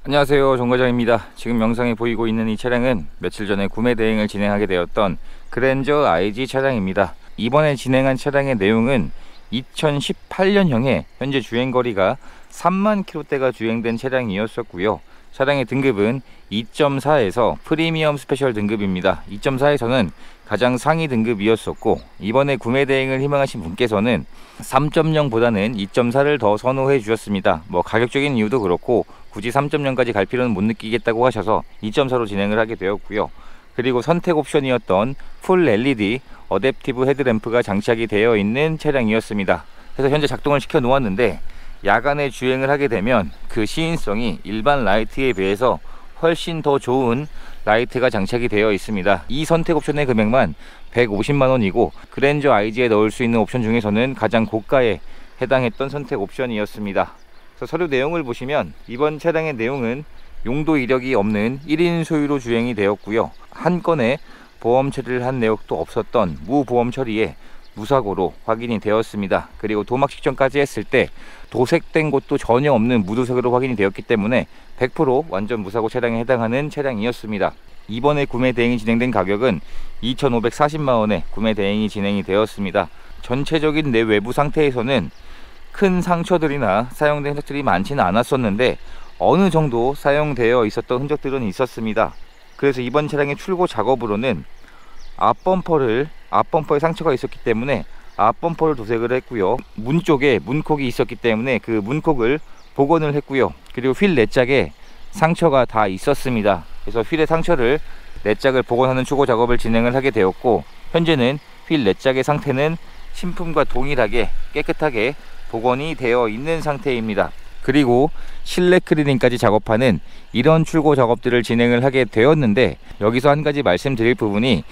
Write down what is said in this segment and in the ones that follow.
안녕하세요, 정과장입니다. 지금 영상에 보이고 있는 이 차량은 며칠 전에 구매 대행을 진행하게 되었던 그랜저 IG 차량입니다. 이번에 진행한 차량의 내용은 2018년형에 현재 주행거리가 3만 km대가 주행된 차량이었었고요. 차량의 등급은 2.4에서 프리미엄 스페셜 등급입니다. 2.4에서는 가장 상위 등급이었었고, 이번에 구매 대행을 희망하신 분께서는 3.0보다는 2.4를 더 선호해 주셨습니다. 가격적인 이유도 그렇고 굳이 3.0까지 갈 필요는 못 느끼겠다고 하셔서 2.4로 진행을 하게 되었고요. 그리고 선택 옵션이었던 풀 LED 어댑티브 헤드램프가 장착이 되어 있는 차량이었습니다. 그래서 현재 작동을 시켜 놓았는데, 야간에 주행을 하게 되면 그 시인성이 일반 라이트에 비해서 훨씬 더 좋은 라이트가 장착이 되어 있습니다. 이 선택 옵션의 금액만 150만원이고 그랜저 IG에 넣을 수 있는 옵션 중에서는 가장 고가에 해당했던 선택 옵션이었습니다. 그래서 서류 내용을 보시면 이번 차량의 내용은 용도 이력이 없는 1인 소유로 주행이 되었고요. 한 건의 보험 처리를 한 내역도 없었던 무보험 처리에 무사고로 확인이 되었습니다. 그리고 도막 측정까지 했을 때 도색된 곳도 전혀 없는 무도색으로 확인이 되었기 때문에 100% 완전 무사고 차량에 해당하는 차량이었습니다. 이번에 구매 대행이 진행된 가격은 2,540만원에 구매 대행이 진행이 되었습니다. 전체적인 내 외부 상태에서는 큰 상처들이나 사용된 흔적들이 많지는 않았었는데 어느 정도 사용되어 있었던 흔적들은 있었습니다. 그래서 이번 차량의 출고 작업으로는 앞범퍼에 상처가 있었기 때문에 앞범퍼를 도색을 했고요. 문 쪽에 문콕이 있었기 때문에 그 문콕을 복원을 했고요. 그리고 휠 내짝에 상처가 다 있었습니다. 그래서 휠의 상처를 내짝을 복원하는 추고 작업을 진행을 하게 되었고, 현재는 휠 내짝의 상태는 신품과 동일하게 깨끗하게 복원이 되어 있는 상태입니다. 그리고 실내 클리닝까지 작업하는 이런 출고 작업들을 진행을 하게 되었는데, 여기서 한 가지 말씀드릴 부분이,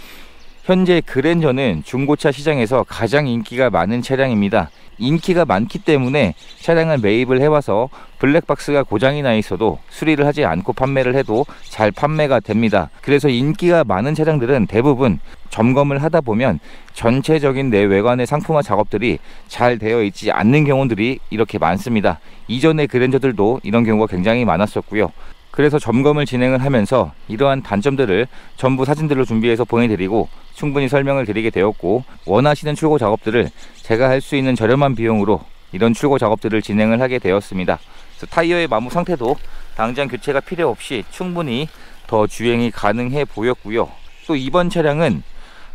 현재 그랜저는 중고차 시장에서 가장 인기가 많은 차량입니다. 인기가 많기 때문에 차량을 매입을 해와서 블랙박스가 고장이 나 있어도 수리를 하지 않고 판매를 해도 잘 판매가 됩니다. 그래서 인기가 많은 차량들은 대부분 점검을 하다 보면 전체적인 내 외관의 상품화 작업들이 잘 되어 있지 않는 경우들이 이렇게 많습니다. 이전의 그랜저들도 이런 경우가 굉장히 많았었고요. 그래서 점검을 진행을 하면서 이러한 단점들을 전부 사진들로 준비해서 보내드리고 충분히 설명을 드리게 되었고, 원하시는 출고 작업들을 제가 할 수 있는 저렴한 비용으로 이런 출고 작업들을 진행을 하게 되었습니다. 그래서 타이어의 마모 상태도 당장 교체가 필요 없이 충분히 더 주행이 가능해 보였고요. 또 이번 차량은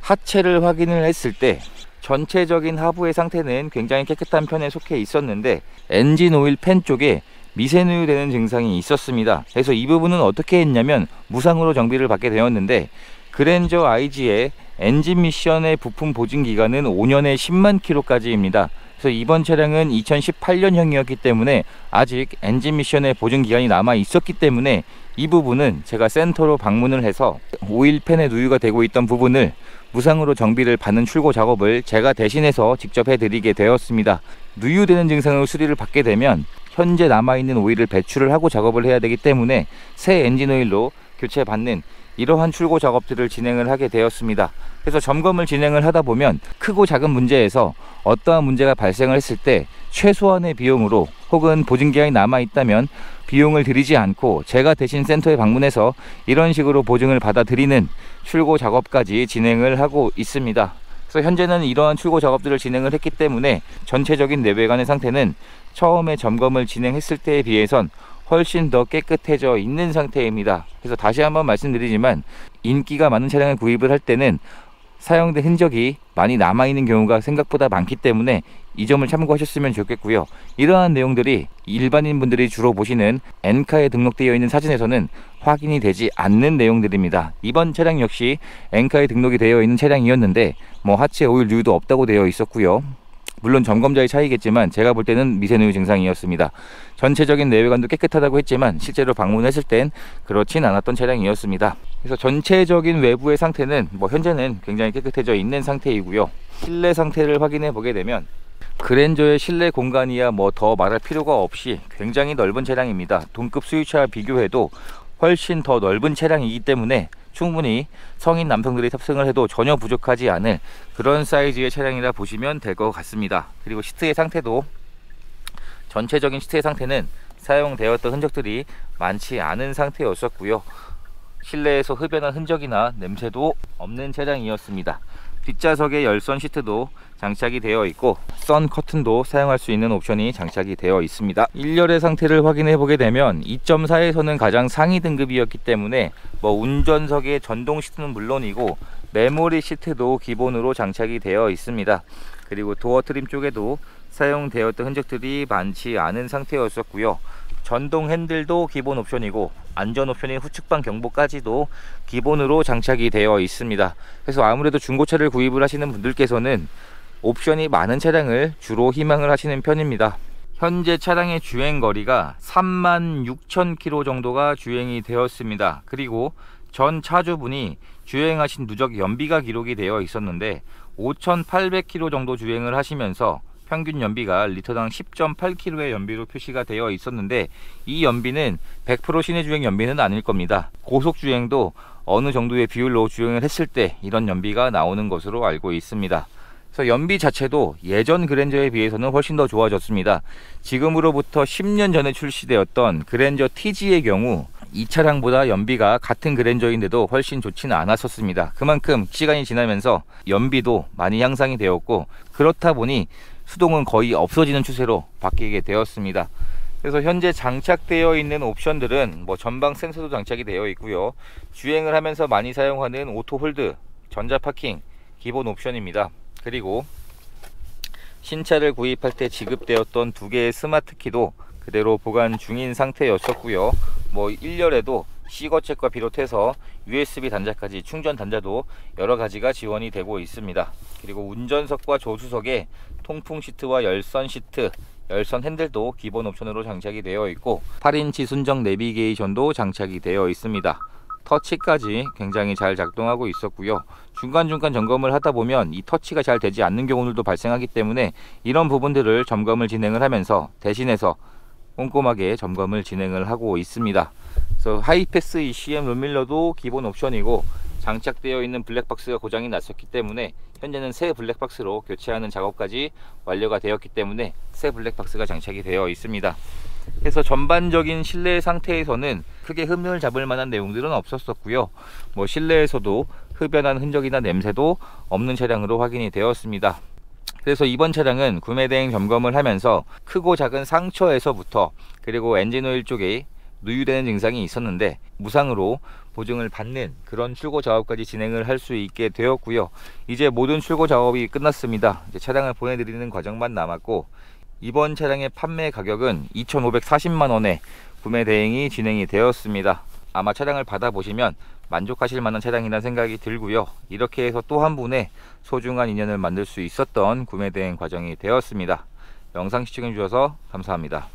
하체를 확인을 했을 때 전체적인 하부의 상태는 굉장히 깨끗한 편에 속해 있었는데 엔진 오일 팬 쪽에 미세누유 되는 증상이 있었습니다. 그래서 이 부분은 어떻게 했냐면 무상으로 정비를 받게 되었는데, 그랜저 IG의 엔진 미션의 부품 보증 기간은 5년에 10만 km까지입니다. 그래서 이번 차량은 2018년형이었기 때문에 아직 엔진 미션의 보증 기간이 남아 있었기 때문에 이 부분은 제가 센터로 방문을 해서 오일팬에 누유가 되고 있던 부분을 무상으로 정비를 받는 출고 작업을 제가 대신해서 직접 해드리게 되었습니다. 누유되는 증상으로 수리를 받게 되면 현재 남아있는 오일을 배출을 하고 작업을 해야 되기 때문에 새 엔진 오일로 교체받는 이러한 출고 작업들을 진행을 하게 되었습니다. 그래서 점검을 진행을 하다 보면 크고 작은 문제에서 어떠한 문제가 발생을 했을 때 최소한의 비용으로, 혹은 보증기간이 남아있다면 비용을 들이지 않고 제가 대신 센터에 방문해서 이런 식으로 보증을 받아들이는 출고 작업까지 진행을 하고 있습니다. 그래서 현재는 이러한 출고 작업들을 진행을 했기 때문에 전체적인 내외관의 상태는 처음에 점검을 진행했을 때에 비해선 훨씬 더 깨끗해져 있는 상태입니다. 그래서 다시 한번 말씀드리지만 인기가 많은 차량을 구입을 할 때는 사용된 흔적이 많이 남아있는 경우가 생각보다 많기 때문에 이 점을 참고하셨으면 좋겠고요. 이러한 내용들이 일반인 분들이 주로 보시는 엔카에 등록되어 있는 사진에서는 확인이 되지 않는 내용들입니다. 이번 차량 역시 엔카에 등록이 되어 있는 차량이었는데 하체 오일 누유도 없다고 되어 있었고요. 물론 점검자의 차이겠지만 제가 볼 때는 미세누유 증상이었습니다. 전체적인 내외관도 깨끗하다고 했지만 실제로 방문했을 땐 그렇진 않았던 차량이었습니다. 그래서 전체적인 외부의 상태는 현재는 굉장히 깨끗해져 있는 상태이고요. 실내 상태를 확인해 보게 되면 그랜저의 실내 공간이야 더 말할 필요가 없이 굉장히 넓은 차량입니다. 동급 수입차와 비교해도 훨씬 더 넓은 차량이기 때문에 충분히 성인 남성들이 탑승을 해도 전혀 부족하지 않을 그런 사이즈의 차량이라 보시면 될 것 같습니다. 그리고 시트의 상태도 전체적인 시트의 상태는 사용되었던 흔적들이 많지 않은 상태였었고요. 실내에서 흡연한 흔적이나 냄새도 없는 차량이었습니다. 뒷좌석에 열선 시트도 장착이 되어 있고 선 커튼도 사용할 수 있는 옵션이 장착이 되어 있습니다. 1열의 상태를 확인해 보게 되면 2.4에서는 가장 상위 등급이었기 때문에 운전석의 전동 시트는 물론이고 메모리 시트도 기본으로 장착이 되어 있습니다. 그리고 도어 트림 쪽에도 사용되었던 흔적들이 많지 않은 상태였었고요. 전동 핸들도 기본 옵션이고 안전 옵션인 후측방 경보까지도 기본으로 장착이 되어 있습니다. 그래서 아무래도 중고차를 구입을 하시는 분들께서는 옵션이 많은 차량을 주로 희망을 하시는 편입니다. 현재 차량의 주행거리가 36,000km 정도가 주행이 되었습니다. 그리고 전 차주분이 주행하신 누적 연비가 기록이 되어 있었는데 5,800km 정도 주행을 하시면서 평균 연비가 리터당 10.8km의 연비로 표시가 되어 있었는데, 이 연비는 100% 시내주행 연비는 아닐 겁니다. 고속주행도 어느 정도의 비율로 주행을 했을 때 이런 연비가 나오는 것으로 알고 있습니다. 그래서 연비 자체도 예전 그랜저에 비해서는 훨씬 더 좋아졌습니다. 지금으로부터 10년 전에 출시되었던 그랜저 TG의 경우 이 차량보다 연비가 같은 그랜저인데도 훨씬 좋지는 않았었습니다. 그만큼 시간이 지나면서 연비도 많이 향상이 되었고, 그렇다 보니 수동은 거의 없어지는 추세로 바뀌게 되었습니다. 그래서 현재 장착되어 있는 옵션들은 전방 센서도 장착이 되어 있고요. 주행을 하면서 많이 사용하는 오토 홀드, 전자 파킹 기본 옵션입니다. 그리고 신차를 구입할 때 지급되었던 2개의 스마트 키도 그대로 보관 중인 상태였었고요. 1열에도 C거책과 비롯해서 USB 단자까지 충전 단자도 여러 가지가 지원이 되고 있습니다. 그리고 운전석과 조수석에 통풍 시트와 열선 시트, 열선 핸들도 기본 옵션으로 장착이 되어 있고 8인치 순정 내비게이션도 장착이 되어 있습니다. 터치까지 굉장히 잘 작동하고 있었고요. 중간중간 점검을 하다 보면 이 터치가 잘 되지 않는 경우들도 발생하기 때문에 이런 부분들을 점검을 진행을 하면서 대신해서 꼼꼼하게 점검을 진행을 하고 있습니다. 그래서 하이패스 ECM 룸밀러도 기본 옵션이고 장착되어 있는 블랙박스가 고장이 났었기 때문에 현재는 새 블랙박스로 교체하는 작업까지 완료가 되었기 때문에 새 블랙박스가 장착이 되어 있습니다. 그래서 전반적인 실내 상태에서는 크게 흠집을 잡을 만한 내용들은 없었었고요. 실내에서도 흡연한 흔적이나 냄새도 없는 차량으로 확인이 되었습니다. 그래서 이번 차량은 구매 대행 점검을 하면서 크고 작은 상처에서부터 그리고 엔진오일 쪽에 누유되는 증상이 있었는데 무상으로 보증을 받는 그런 출고 작업까지 진행을 할 수 있게 되었고요. 이제 모든 출고 작업이 끝났습니다. 이제 차량을 보내드리는 과정만 남았고, 이번 차량의 판매 가격은 2,540만원에 구매 대행이 진행이 되었습니다. 아마 차량을 받아보시면 만족하실 만한 차량이라는 생각이 들고요. 이렇게 해서 또 한 분의 소중한 인연을 만들 수 있었던 구매 대행 과정이 되었습니다. 영상 시청해 주셔서 감사합니다.